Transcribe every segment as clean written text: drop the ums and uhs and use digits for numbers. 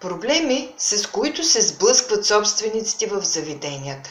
Проблеми, с които се сблъскват собствениците в заведенията.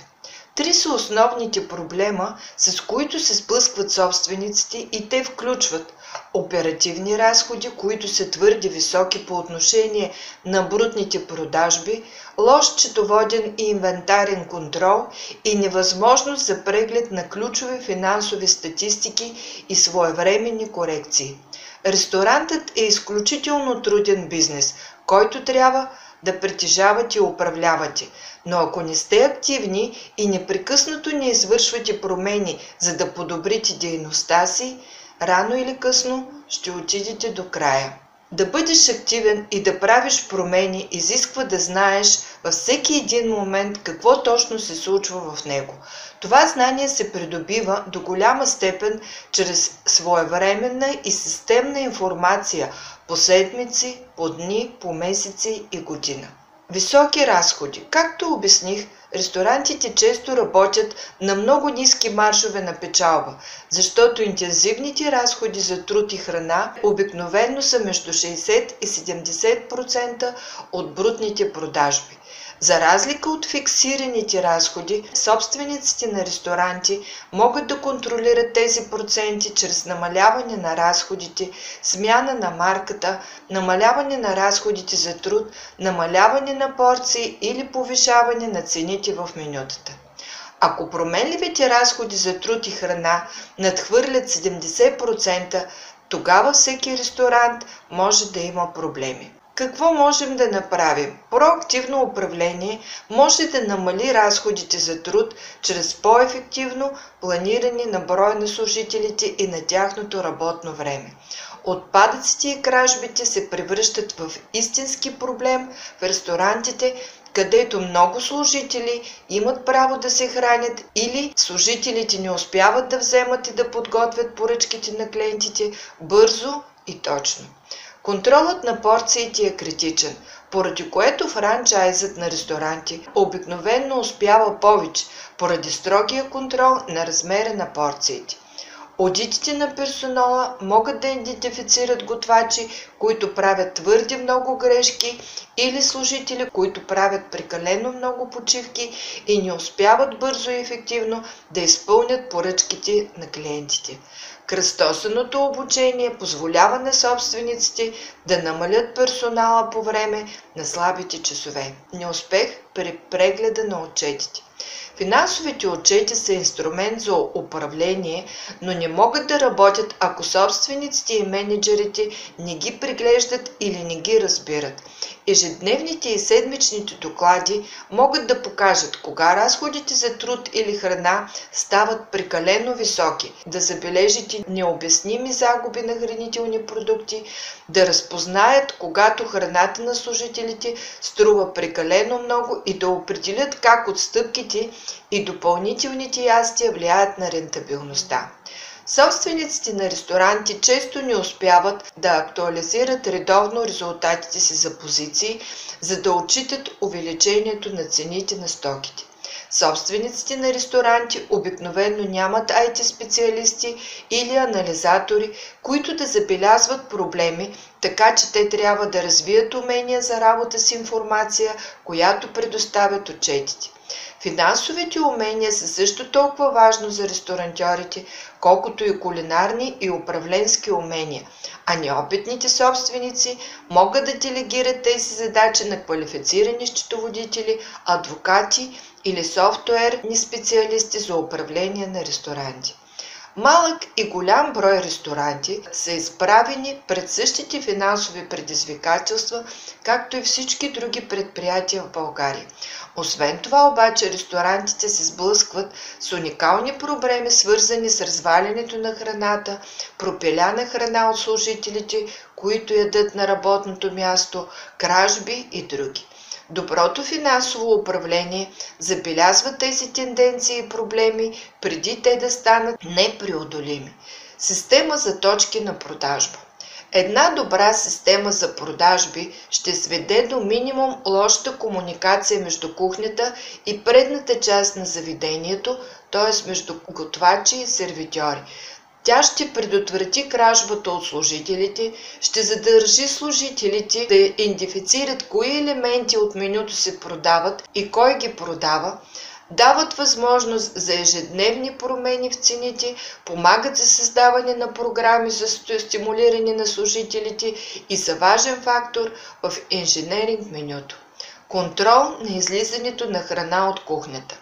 Три са основните проблема, с които се сблъскват собствениците, и те включват оперативни разходи, които са твърде високи по отношение на брутните продажби, лош счетоводен и инвентарен контрол и невъзможност за преглед на ключови финансови статистики и своевременни корекции. Ресторантът е изключително труден бизнес, който трябва да притежавате и управлявате. Но ако не сте активни и непрекъснато не извършвате промени, за да подобрите дейността си, рано или късно ще отидете до края. Да бъдеш активен и да правиш промени изисква да знаеш във всеки един момент какво точно се случва в него. Това знание се придобива до голяма степен чрез своевременна и системна информация по седмици, по дни, по месеци и година. Високи разходи. Както обясних, ресторантите често работят на много ниски маржове на печалба, защото интензивните разходи за труд и храна обикновено са между 60 и 70% от брутните продажби. За разлика от фиксираните разходи, собствениците на ресторанти могат да контролират тези проценти чрез намаляване на разходите, смяна на марката, намаляване на разходите за труд, намаляване на порции или повишаване на цените в менютата. Ако променливите разходи за труд и храна надхвърлят 70%, тогава всеки ресторант може да има проблеми. Какво можем да направим? Проактивно управление може да намали разходите за труд чрез по-ефективно планиране на броя на служителите и на тяхното работно време. Отпадъците и кражбите се превръщат в истински проблем в ресторантите, където много служители имат право да се хранят или служителите не успяват да вземат и да подготвят поръчките на клиентите бързо и точно. Контролът на порциите е критичен, поради което франчайзът на ресторанти обикновено успява повече, поради строгия контрол на размера на порциите. Одитите на персонала могат да идентифицират готвачи, които правят твърде много грешки, или служители, които правят прекалено много почивки и не успяват бързо и ефективно да изпълнят поръчките на клиентите. Кръстосаното обучение позволява на собствениците да намалят персонала по време на слабите часове. Неуспех при прегледа на отчетите. Финансовите отчети са инструмент за управление, но не могат да работят, ако собствениците и менеджерите не ги преглеждат или не ги разбират. Ежедневните и седмичните доклади могат да покажат кога разходите за труд или храна стават прекалено високи, да забележите необясними загуби на хранителни продукти, да разпознаят когато храната на служителите струва прекалено много и да определят как отстъпките и допълнителните ястия влияят на рентабилността. Собствениците на ресторанти често не успяват да актуализират редовно резултатите си за позиции, за да отчитат увеличението на цените на стоките. Собствениците на ресторанти обикновено нямат IT специалисти или анализатори, които да забелязват проблеми, така че те трябва да развият умения за работа с информация, която предоставят отчетите. Финансовите умения са също толкова важно за ресторантьорите, колкото и кулинарни и управленски умения, а неопитните собственици могат да делегират тези задачи на квалифицирани счетоводители, адвокати или софтуерни специалисти за управление на ресторанти. Малък и голям брой ресторанти са изправени пред същите финансови предизвикателства, както и всички други предприятия в България. Освен това обаче ресторантите се сблъскват с уникални проблеми, свързани с развалянето на храната, пропиляна храна от служителите, които ядат на работното място, кражби и други. Доброто финансово управление забелязва тези тенденции и проблеми преди те да станат непреодолими. Система за точки на продажба. Една добра система за продажби ще сведе до минимум лошата комуникация между кухнята и предната част на заведението, т.е. между готвачи и сервитьори. Тя ще предотврати кражбата от служителите, ще задържи служителите да идентифицират кои елементи от менюто се продават и кой ги продава, дават възможност за ежедневни промени в цените, помагат за създаване на програми за стимулиране на служителите и са важен фактор в инженеринг менюто. Контрол на излизането на храна от кухнята.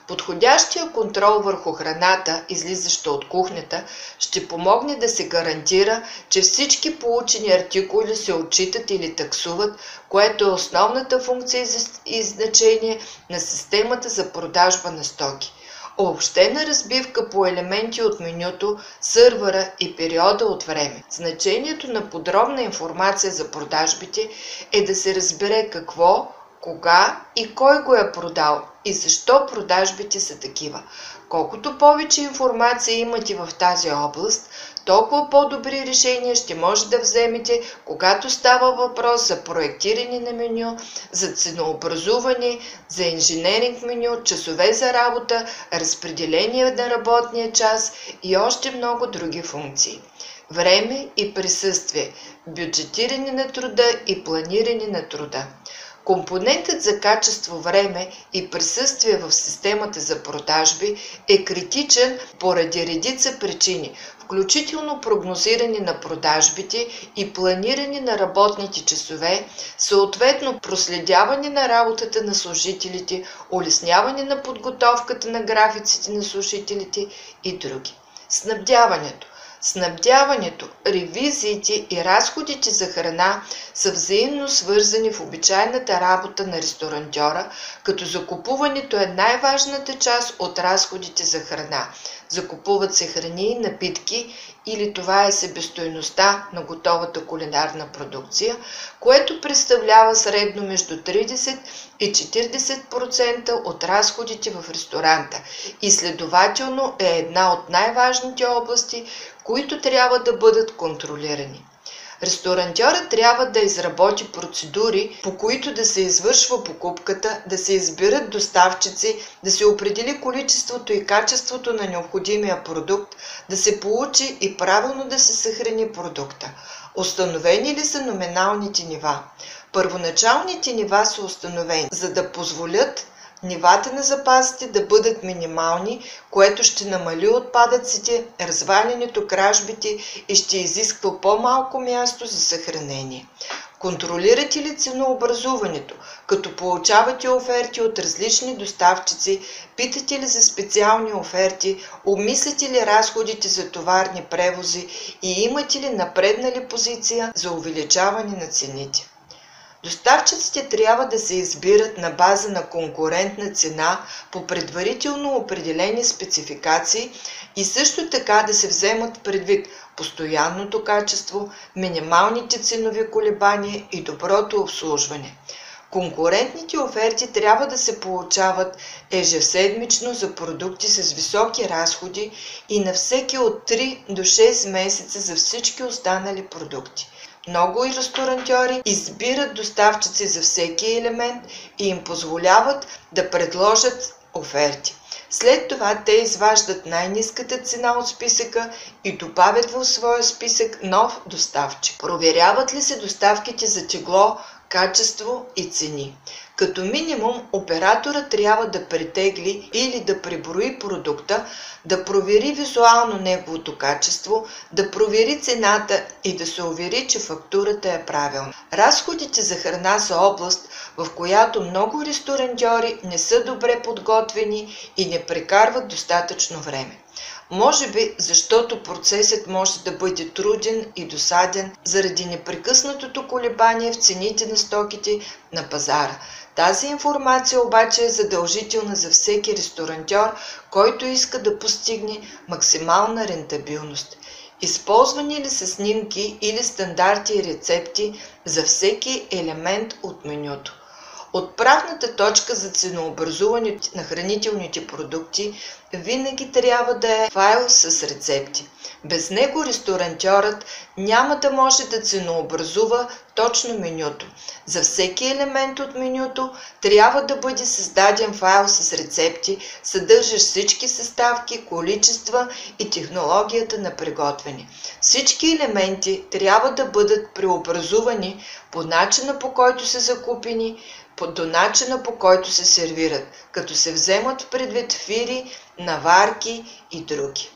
Подходящия контрол върху храната, излизаща от кухнята, ще помогне да се гарантира, че всички получени артикули се отчитат или таксуват, което е основната функция и значение на системата за продажба на стоки. Обобщена разбивка по елементи от менюто, сървъра и периода от време. Значението на подробна информация за продажбите е да се разбере какво, кога и кой го е продал и защо продажбите са такива. Колкото повече информация имате в тази област, толкова по-добри решения ще може да вземете, когато става въпрос за проектиране на меню, за ценообразуване, за инженеринг меню, часове за работа, разпределение на работния час и още много други функции. Време и присъствие, бюджетиране на труда и планиране на труда. Компонентът за качество, време и присъствие в системата за продажби е критичен поради редица причини, включително прогнозиране на продажбите и планиране на работните часове, съответно проследяване на работата на служителите, улесняване на подготовката на графиците на служителите и други. Снабдяването, ревизиите и разходите за храна са взаимно свързани в обичайната работа на ресторантьора, като закупуването е най-важната част от разходите за храна. Закупуват се храни и напитки или това е себестойността на готовата кулинарна продукция, което представлява средно между 30 и 40% от разходите в ресторанта и следователно е една от най-важните области, които трябва да бъдат контролирани. Ресторантьорът трябва да изработи процедури, по които да се извършва покупката, да се изберат доставчици, да се определи количеството и качеството на необходимия продукт, да се получи и правилно да се съхрани продукта. Установени ли са номиналните нива? Първоначалните нива са установени, за да позволят нивата на запасите да бъдат минимални, което ще намали отпадъците, развалянето, кражбите и ще изисква по-малко място за съхранение. Контролирате ли ценообразуването, като получавате оферти от различни доставчици, питате ли за специални оферти, обмисляте ли разходите за товарни превози и имате ли напреднали позиция за увеличаване на цените? Доставчиците трябва да се избират на база на конкурентна цена по предварително определени спецификации и също така да се вземат предвид постоянното качество, минималните ценови колебания и доброто обслужване. Конкурентните оферти трябва да се получават ежеседмично за продукти с високи разходи и на всеки от 3 до 6 месеца за всички останали продукти. Много и ресторантьори избират доставчици за всеки елемент и им позволяват да предложат оферти. След това те изваждат най-ниската цена от списъка и добавят в своя списък нов доставчик. Проверяват ли се доставките за тегло, качество и цени. Като минимум, операторът трябва да претегли или да преброи продукта, да провери визуално неговото качество, да провери цената и да се увери, че фактурата е правилна. Разходите за храна са област, в която много ресторантьори не са добре подготвени и не прекарват достатъчно време. Може би, защото процесът може да бъде труден и досаден заради непрекъснатото колебание в цените на стоките на пазара. Тази информация обаче е задължителна за всеки ресторантьор, който иска да постигне максимална рентабилност. Използвани ли са снимки или стандарти и рецепти за всеки елемент от менюто? Отправната точка за ценообразуването на хранителните продукти винаги трябва да е файл с рецепти. Без него ресторантьорът няма да може да ценообразува точно менюто. За всеки елемент от менюто трябва да бъде създаден файл с рецепти, съдържащ всички съставки, количества и технологията на приготвяне. Всички елементи трябва да бъдат преобразувани по начина, по който са закупени, до начина, по който се сервират, като се вземат предвид фири, наварки и други.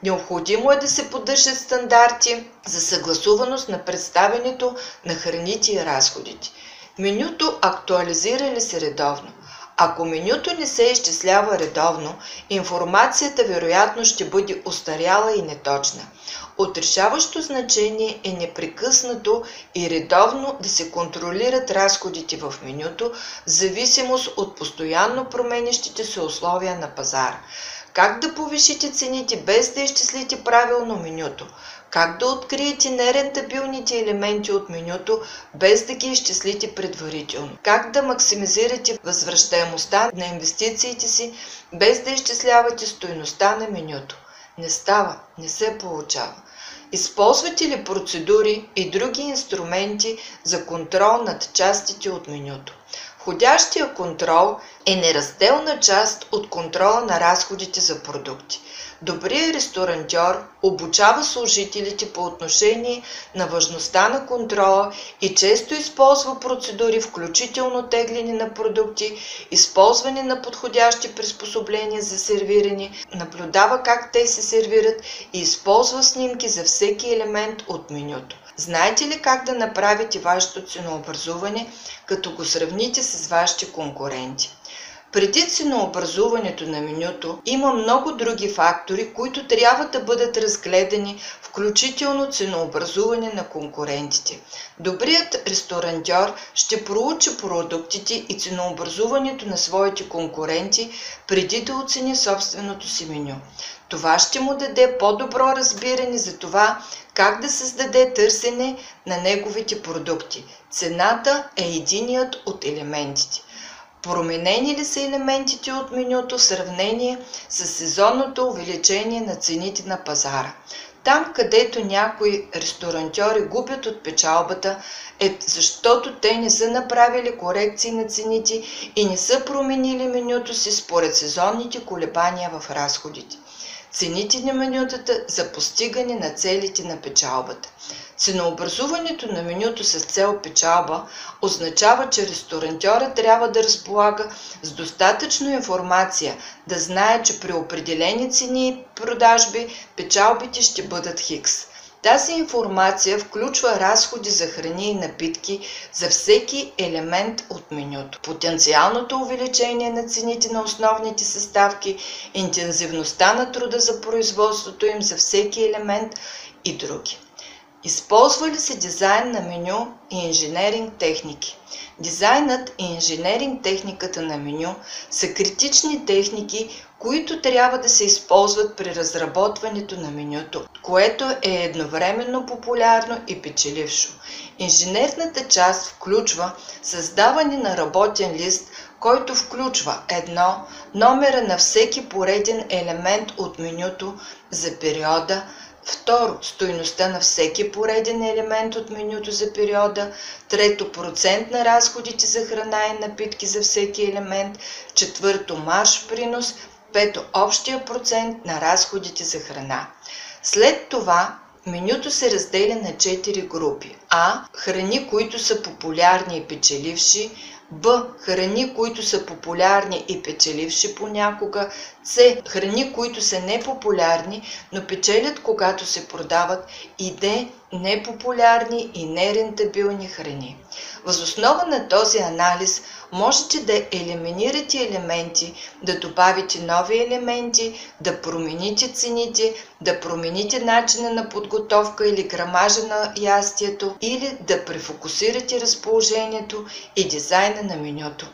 Необходимо е да се поддържат стандарти за съгласуваност на представянето на храните и разходите. Менюто актуализира ли се редовно? Ако менюто не се изчислява редовно, информацията вероятно ще бъде остаряла и неточна. От решаващо значение е непрекъснато и редовно да се контролират разходите в менюто в зависимост от постоянно променящите се условия на пазара. Как да повишите цените без да изчислите правилно менюто? Как да откриете нерентабилните елементи от менюто без да ги изчислите предварително? Как да максимизирате възвръщаемостта на инвестициите си без да изчислявате стойността на менюто? Не става, не се получава. Използвате ли процедури и други инструменти за контрол над частите от менюто? Входящия контрол е неразделна част от контрола на разходите за продукти. Добрият ресторантьор обучава служителите по отношение на важността на контрола и често използва процедури, включително тегляне на продукти, използване на подходящи приспособления за сервиране, наблюдава как те се сервират и използва снимки за всеки елемент от менюто. Знаете ли как да направите вашето ценообразуване, като го сравните с вашите конкуренти? Преди ценообразуването на менюто има много други фактори, които трябва да бъдат разгледани, включително ценообразуване на конкурентите. Добрият ресторантьор ще проучи продуктите и ценообразуването на своите конкуренти преди да оцени собственото си меню. Това ще му даде по-добро разбиране за това как да създаде търсене на неговите продукти. Цената е единият от елементите. Променени ли са елементите от менюто в сравнение с сезонното увеличение на цените на пазара? Там, където някои ресторантьори губят от печалбата, е защото те не са направили корекции на цените и не са променили менюто си според сезонните колебания в разходите. Цените на менютата за постигане на целите на печалбата. Ценообразуването на менюто с цел печалба означава, че ресторантьорът трябва да разполага с достатъчно информация, да знае, че при определени цени и продажби печалбите ще бъдат хикс. Тази информация включва разходи за храни и напитки за всеки елемент от менюто, потенциалното увеличение на цените на основните съставки, интензивността на труда за производството им за всеки елемент и други. Използва ли се дизайн на меню и инженеринг техники? Дизайнът и инженеринг техниката на меню са критични техники, които трябва да се използват при разработването на менюто, което е едновременно популярно и печелившо. Инженерната част включва създаване на работен лист, който включва 1. Номера на всеки пореден елемент от менюто за периода, 2. Стойността на всеки пореден елемент от менюто за периода, 3. Процент на разходите за храна и напитки за всеки елемент, 4. Марж принос, 5. Общия процент на разходите за храна. След това менюто се разделя на 4 групи. А. Храни, които са популярни и печеливши. Б. Храни, които са популярни и печеливши понякога. С. Храни, които са непопулярни, но печелят когато се продават. И Д. Непопулярни и нерентабилни храни. Въз основа на този анализ можете да елиминирате елементи, да добавите нови елементи, да промените цените, да промените начина на подготовка или грамажа на ястието или да префокусирате разположението и дизайна на менюто.